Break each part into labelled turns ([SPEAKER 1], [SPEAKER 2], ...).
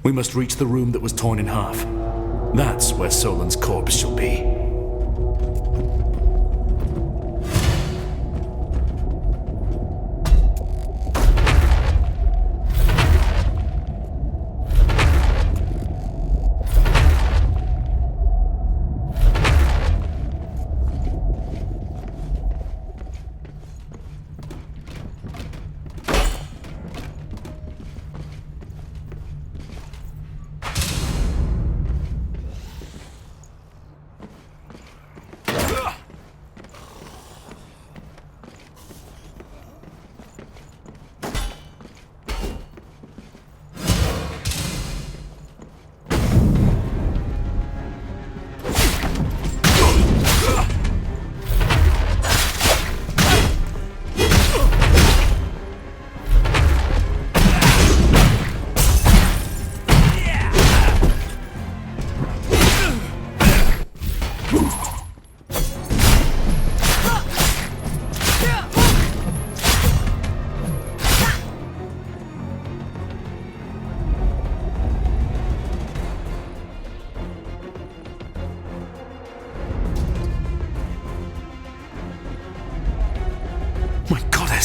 [SPEAKER 1] We must reach the room that was torn in half. That's where Solon's corpse shall be.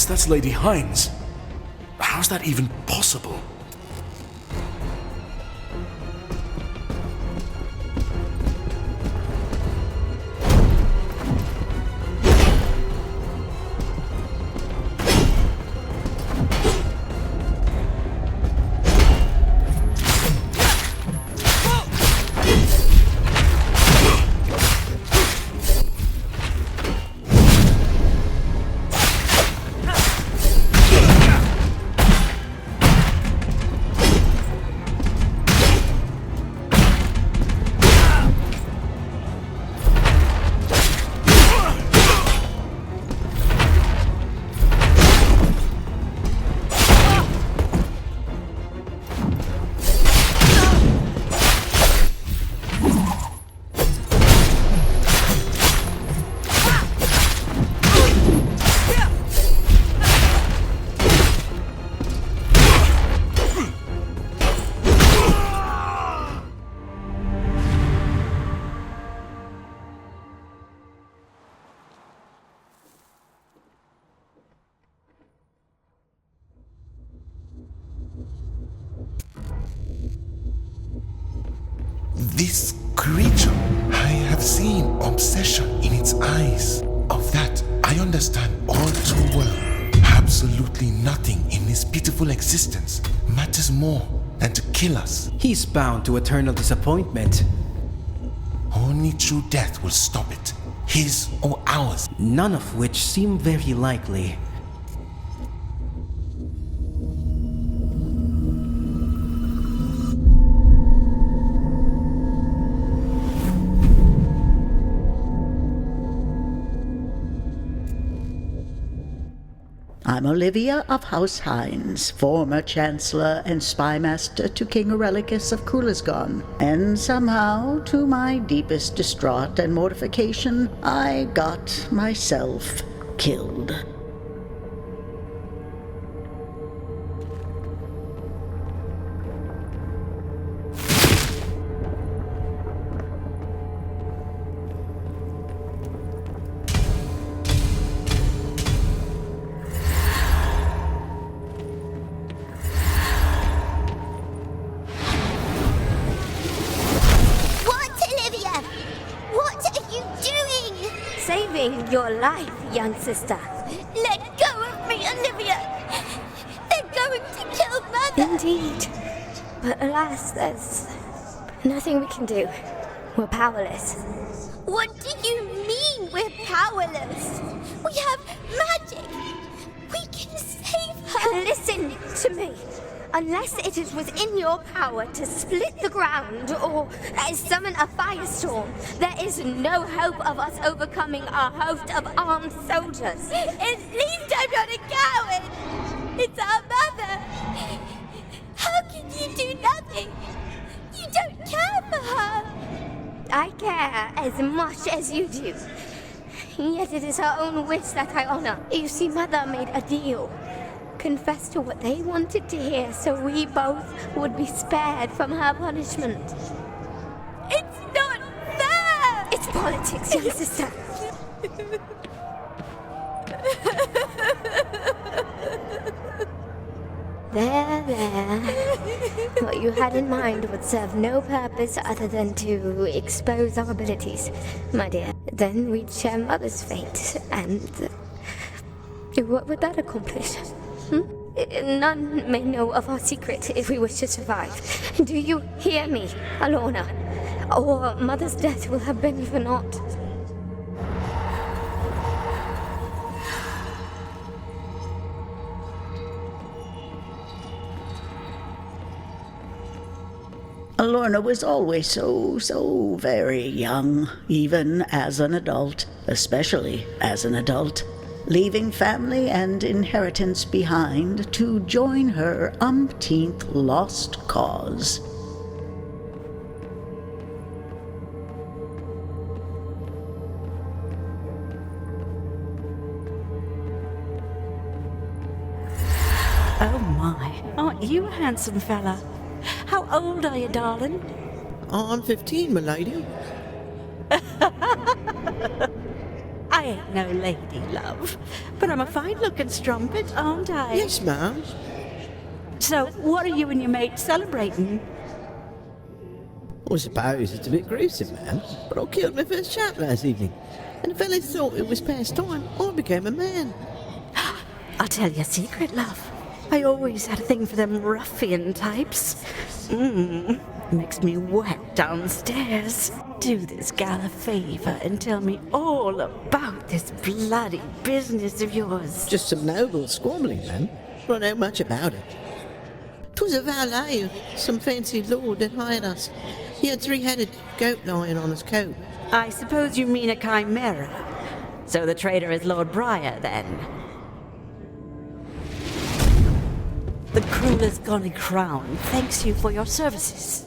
[SPEAKER 1] That's Lady Hines. How's that even possible?
[SPEAKER 2] This creature, I have seen obsession in its eyes. Of that, I understand all too well. Absolutely nothing in this pitiful existence matters more than to kill us.
[SPEAKER 3] He's bound to eternal disappointment.
[SPEAKER 2] Only true death will stop it. His or ours.
[SPEAKER 3] None of which seem very likely.
[SPEAKER 4] I'm Olivia of House Hines, former Chancellor and Spymaster to King Aurelicus of Kulisgon. And somehow, to my deepest distraught and mortification, I got myself killed.
[SPEAKER 5] Saving your life, young sister.
[SPEAKER 6] Let go of me, Olivia! They're going to kill Mother!
[SPEAKER 5] Indeed. But alas, there's nothing we can do. We're powerless.
[SPEAKER 6] What do you mean we're powerless? We have magic! We can save her!
[SPEAKER 5] Listen to me. Unless it is within your power to split the ground or summon a firestorm, there is no hope of us overcoming our host of armed soldiers.
[SPEAKER 6] At least I'm not a coward! It's our mother! How can you do nothing? You don't care for her!
[SPEAKER 5] I care as much as you do. Yet it is her own wish that I honor. You see, Mother made a deal. confess to what they wanted to hear so we both would be spared from her punishment.
[SPEAKER 6] It's not fair!
[SPEAKER 5] It's politics, young sister. There. What you had in mind would serve no purpose other than to expose our abilities, my dear. Then we'd share Mother's fate, and what would that accomplish? None may know of our secret if we wish to survive. Do you hear me, Alorna? Or Mother's death will have been for naught.
[SPEAKER 4] Alorna was always so very young, even as an adult, especially as an adult, leaving family and inheritance behind to join her umpteenth lost cause.
[SPEAKER 7] Oh my, aren't you a handsome fella? How old are you, darling?
[SPEAKER 8] I'm 15, my lady.
[SPEAKER 7] I ain't no lady, love, but I'm a fine-looking strumpet, aren't I?
[SPEAKER 8] Yes, ma'am.
[SPEAKER 7] So, what are you and your mate celebrating?
[SPEAKER 8] I suppose it's a bit gruesome, ma'am, but I killed my first chap last evening, and the fellas thought it was past time. I became a man.
[SPEAKER 7] I'll tell you a secret, love. I always had a thing for them ruffian types. Makes me wet downstairs. Do this gal a favour and tell me all about this bloody business of yours.
[SPEAKER 8] Just some noble squabbling, ma'am. I don't know much about it. 'Twas a valet of some fancy lord that hired us. He had 3-headed goat lion on his coat.
[SPEAKER 7] I suppose you mean a chimera. So the traitor is Lord Briar, then? The Cruelest Gauny Crown thanks you for your services.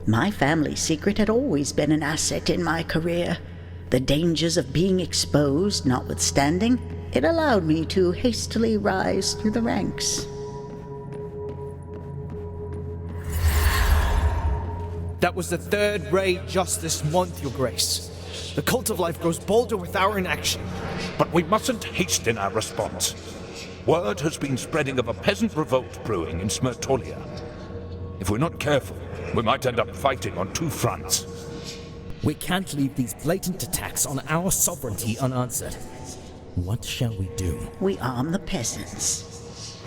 [SPEAKER 4] My family secret had always been an asset in my career. The dangers of being exposed notwithstanding, it allowed me to hastily rise through the ranks.
[SPEAKER 9] That was the third raid just this month, Your Grace. The cult of life grows bolder with our inaction.
[SPEAKER 10] But we mustn't hasten our response. Word has been spreading of a peasant revolt brewing in Smirtolia. If we're not careful, we might end up fighting on two fronts.
[SPEAKER 11] We can't leave these blatant attacks on our sovereignty unanswered. What shall we do?
[SPEAKER 4] We arm the peasants.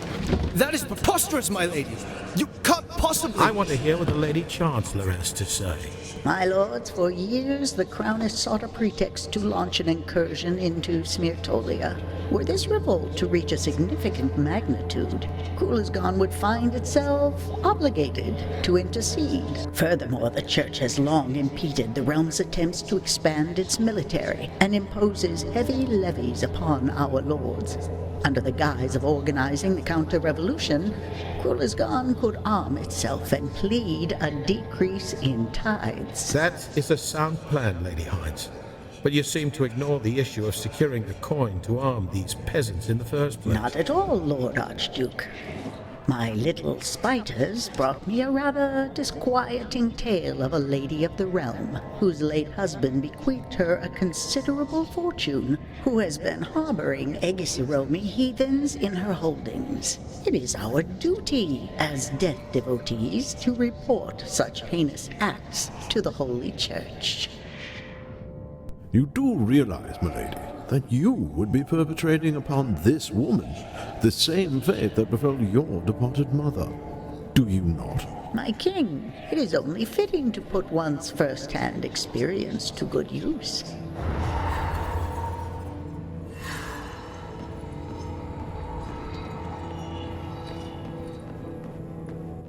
[SPEAKER 9] That is preposterous, my lady! You can't possibly—
[SPEAKER 12] I want to hear what the Lady Chancellor has to say.
[SPEAKER 4] My lords, for years the Crown has sought a pretext to launch an incursion into Smirtolia. Were this revolt to reach a significant magnitude, Krulesgon would find itself obligated to intercede. Furthermore, the Church has long impeded the realm's attempts to expand its military and imposes heavy levies upon our lords. Under the guise of organizing the counter-revolution, Krulesgon could arm itself and plead a decrease in tithes.
[SPEAKER 12] That is a sound plan, Lady Hines. But you seem to ignore the issue of securing a coin to arm these peasants in the first place.
[SPEAKER 4] Not at all, Lord Archduke. My little spiders brought me a rather disquieting tale of a lady of the realm, whose late husband bequeathed her a considerable fortune, who has been harboring Egesiromi heathens in her holdings. It is our duty, as death devotees, to report such heinous acts to the Holy Church.
[SPEAKER 13] You do realize, milady, that you would be perpetrating upon this woman the same fate that befell your departed mother. Do you not?
[SPEAKER 4] My king, it is only fitting to put one's first-hand experience to good use.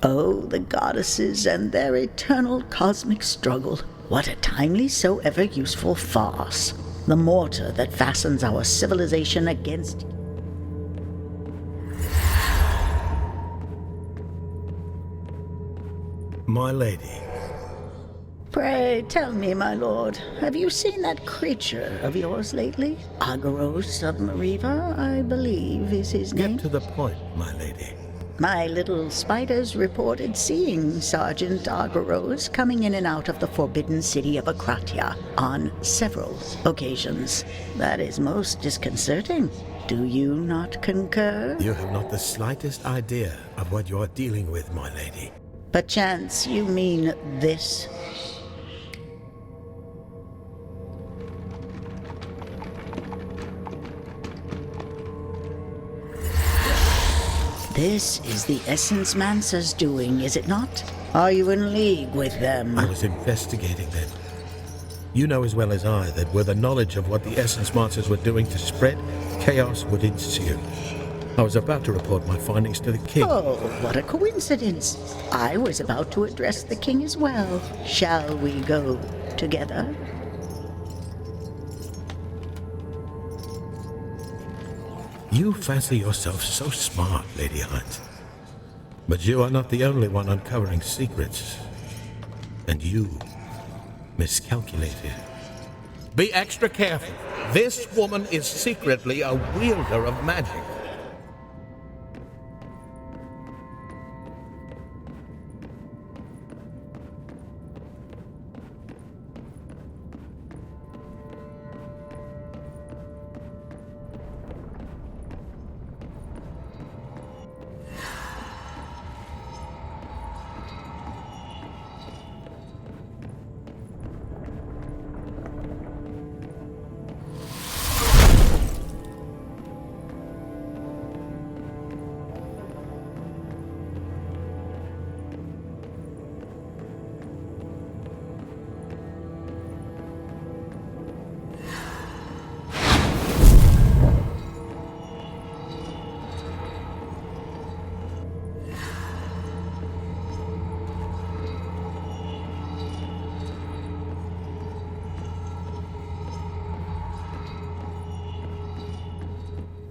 [SPEAKER 4] Oh, the goddesses and their eternal cosmic struggle. What a timely so ever useful farce. The mortar that fastens our civilization against...
[SPEAKER 12] My lady.
[SPEAKER 4] Pray tell me, my lord, have you seen that creature of yours lately? Agaros of Mariva, I believe is his name.
[SPEAKER 12] Get to the point, my lady.
[SPEAKER 4] My little spiders reported seeing Sergeant Agaros coming in and out of the forbidden city of Akratia on several occasions. That is most disconcerting. Do you not concur?
[SPEAKER 12] You have not the slightest idea of what you are dealing with, my lady.
[SPEAKER 4] Perchance you mean this? This is the Essence Mancer's doing, is it not? Are you in league with them?
[SPEAKER 12] I was investigating them. You know as well as I that were the knowledge of what the Essence Mancers were doing to spread, chaos would ensue. I was about to report my findings to the king.
[SPEAKER 4] Oh, what a coincidence. I was about to address the king as well. Shall we go together?
[SPEAKER 12] You fancy yourself so smart, Lady Hines. But you are not the only one uncovering secrets. And you miscalculated. Be extra careful. This woman is secretly a wielder of magic.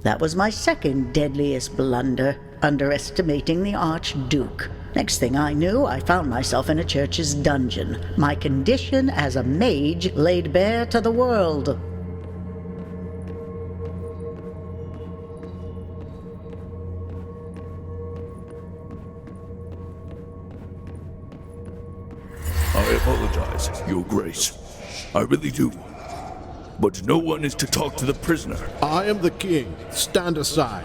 [SPEAKER 4] That was my second deadliest blunder, underestimating the Archduke. Next thing I knew, I found myself in a church's dungeon, my condition as a mage laid bare to the world.
[SPEAKER 10] I apologize, Your Grace. I really do. But no one is to talk to the prisoner.
[SPEAKER 13] I am the king. Stand aside.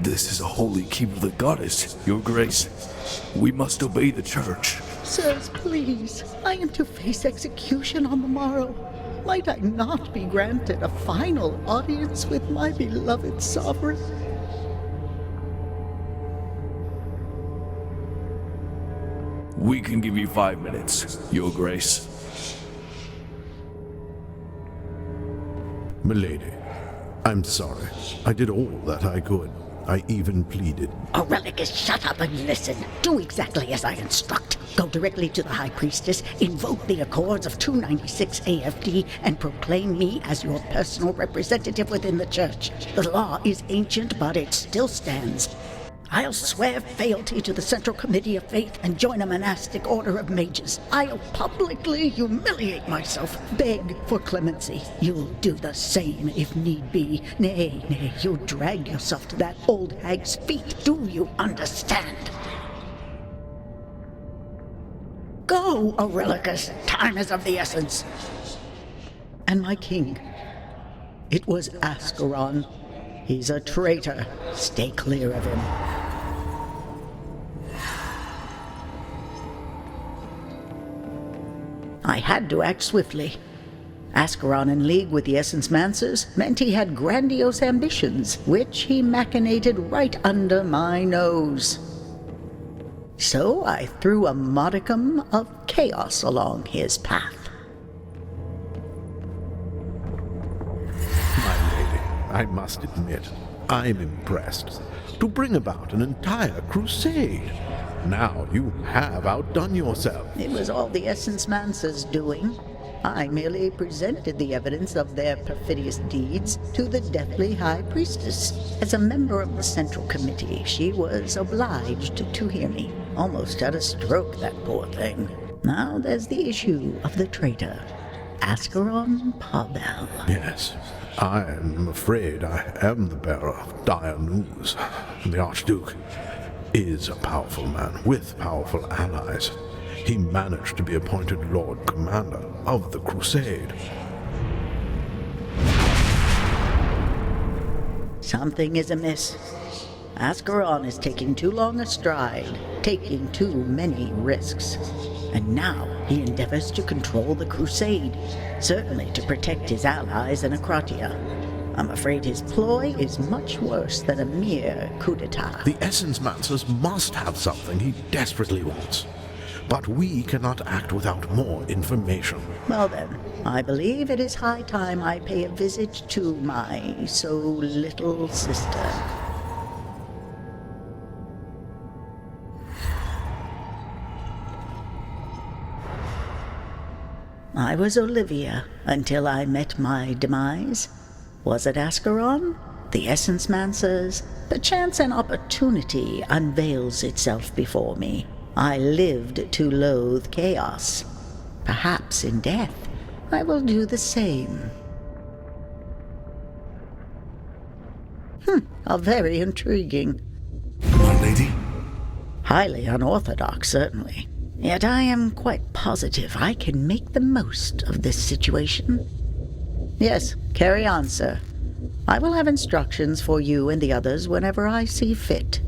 [SPEAKER 1] This is a holy keep of the goddess, Your Grace. We must obey the church.
[SPEAKER 4] Sirs, please, I am to face execution on the morrow. Might I not be granted a final audience with my beloved sovereign?
[SPEAKER 1] We can give you 5 minutes, Your Grace.
[SPEAKER 13] Milady, I'm sorry. I did all that I could. I even pleaded.
[SPEAKER 4] Aurelius, shut up and listen. Do exactly as I instruct. Go directly to the High Priestess, invoke the Accords of 296 AFD, and proclaim me as your personal representative within the Church. The law is ancient, but it still stands. I'll swear fealty to the Central Committee of Faith and join a monastic order of mages. I'll publicly humiliate myself, beg for clemency. You'll do the same if need be. Nay, you'll drag yourself to that old hag's feet. Do you understand? Go, Aurelius. Time is of the essence. And my king, it was Ascaron. He's a traitor. Stay clear of him. I had to act swiftly. Ascaron in league with the Essence Mancers meant he had grandiose ambitions, which he machinated right under my nose. So I threw a modicum of chaos along his path.
[SPEAKER 13] My lady, I must admit, I'm impressed. To bring about an entire crusade. now you have outdone yourself.
[SPEAKER 4] It was all the Essence Mancer's doing. I merely presented the evidence of their perfidious deeds to the deathly High Priestess. As a member of the Central Committee, she was obliged to hear me. Almost had a stroke, that poor thing. Now there's the issue of the traitor, Ascaron Parbell.
[SPEAKER 13] Yes, I am afraid I am the bearer of dire news. The Archduke is a powerful man with powerful allies. He managed to be appointed Lord Commander of the Crusade.
[SPEAKER 4] Something is amiss. Ascaron is taking too long a stride, taking too many risks. And now he endeavors to control the Crusade, certainly to protect his allies in Akratia. I'm afraid his ploy is much worse than a mere coup d'etat.
[SPEAKER 13] The Essence Mancers must have something he desperately wants. But we cannot act without more information.
[SPEAKER 4] Well then, I believe it is high time I pay a visit to my so-little sister. I was Olivia until I met my demise. Was it Ascaron? The Essence Mancers? Perchance an opportunity unveils itself before me. I lived to loathe chaos. Perhaps in death, I will do the same. How very intriguing.
[SPEAKER 1] My lady?
[SPEAKER 4] Highly unorthodox, certainly. Yet I am quite positive I can make the most of this situation. Yes, carry on, sir. I will have instructions for you and the others whenever I see fit.